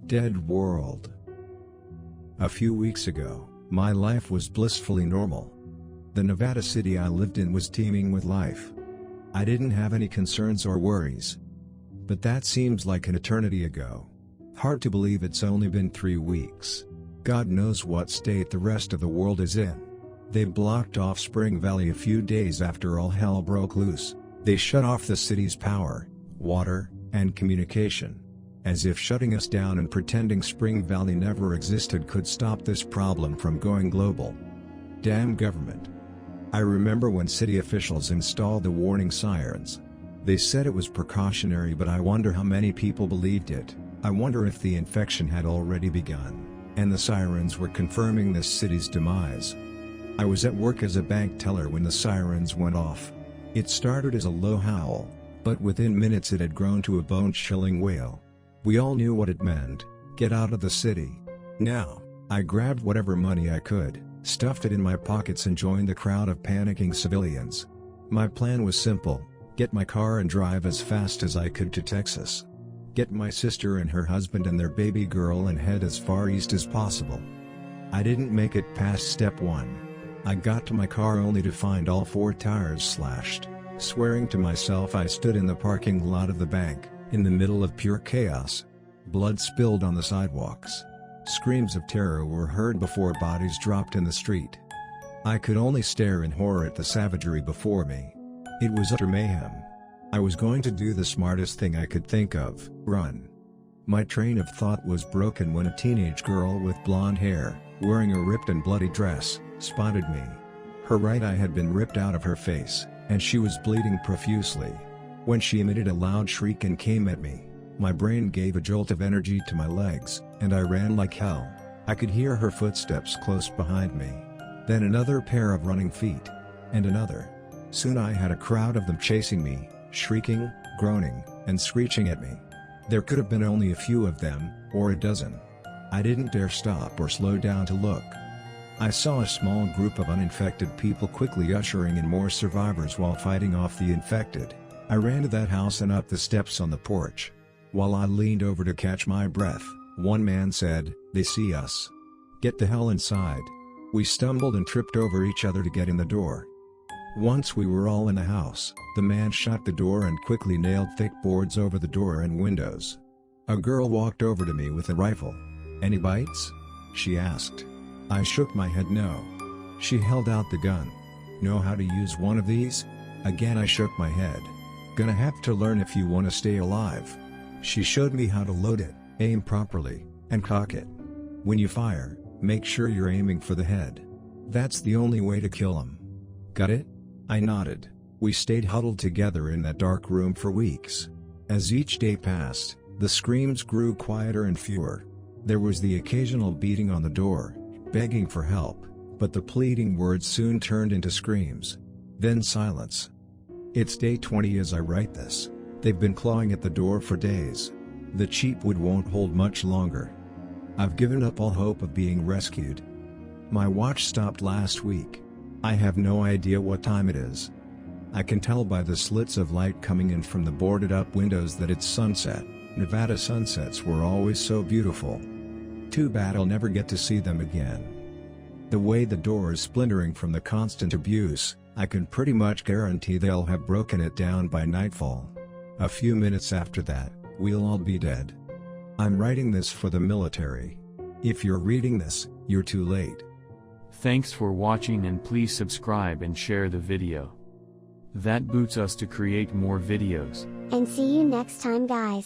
Dead world. A few weeks ago, my life was blissfully normal. The Nevada city I lived in was teeming with life. I didn't have any concerns or worries. But that seems like an eternity ago. Hard to believe it's only been 3 weeks. God knows what state the rest of the world is in. They blocked off Spring Valley a few days after all hell broke loose. They shut off the city's power, water, and communication. As if shutting us down and pretending Spring Valley never existed could stop this problem from going global. Damn government. I remember when city officials installed the warning sirens. They said it was precautionary, but I wonder how many people believed it. I wonder if the infection had already begun, and the sirens were confirming this city's demise. I was at work as a bank teller when the sirens went off. It started as a low howl, but within minutes it had grown to a bone-chilling wail. We all knew what it meant: get out of the city. Now, I grabbed whatever money I could, stuffed it in my pockets and joined the crowd of panicking civilians. My plan was simple: get my car and drive as fast as I could to Texas. Get my sister and her husband and their baby girl and head as far east as possible. I didn't make it past step 1. I got to my car only to find all 4 tires slashed. Swearing to myself, I stood in the parking lot of the bank, in the middle of pure chaos. Blood spilled on the sidewalks. Screams of terror were heard before bodies dropped in the street. I could only stare in horror at the savagery before me. It was utter mayhem. I was going to do the smartest thing I could think of: run. My train of thought was broken when a teenage girl with blonde hair, wearing a ripped and bloody dress, spotted me. Her right eye had been ripped out of her face, and she was bleeding profusely. When she emitted a loud shriek and came at me, my brain gave a jolt of energy to my legs, and I ran like hell. I could hear her footsteps close behind me. Then another pair of running feet. And another. Soon I had a crowd of them chasing me, shrieking, groaning, and screeching at me. There could have been only a few of them, or a dozen. I didn't dare stop or slow down to look. I saw a small group of uninfected people quickly ushering in more survivors while fighting off the infected. I ran to that house and up the steps on the porch. While I leaned over to catch my breath, one man said, "They see us. Get the hell inside." We stumbled and tripped over each other to get in the door. Once we were all in the house, the man shut the door and quickly nailed thick boards over the door and windows. A girl walked over to me with a rifle. "Any bites?" she asked. I shook my head no. She held out the gun. "Know how to use one of these?" Again I shook my head. "Gonna have to learn if you wanna stay alive." She showed me how to load it, aim properly, and cock it. When you fire, make sure you're aiming for the head. That's the only way to kill him. Got it? I nodded. We stayed huddled together in that dark room for weeks. As each day passed, the screams grew quieter and fewer. There was the occasional beating on the door, begging for help, but the pleading words soon turned into screams. Then silence. It's day 20 as I write this. They've been clawing at the door for days. The cheap wood won't hold much longer. I've given up all hope of being rescued. My watch stopped last week. I have no idea what time it is. I can tell by the slits of light coming in from the boarded-up windows that it's sunset. Nevada sunsets were always so beautiful. Too bad I'll never get to see them again. The way the door is splintering from the constant abuse, I can pretty much guarantee they'll have broken it down by nightfall. A few minutes after that, we'll all be dead. I'm writing this for the military. If you're reading this, you're too late. Thanks for watching, and please subscribe and share the video. That boosts us to create more videos. And see you next time, guys.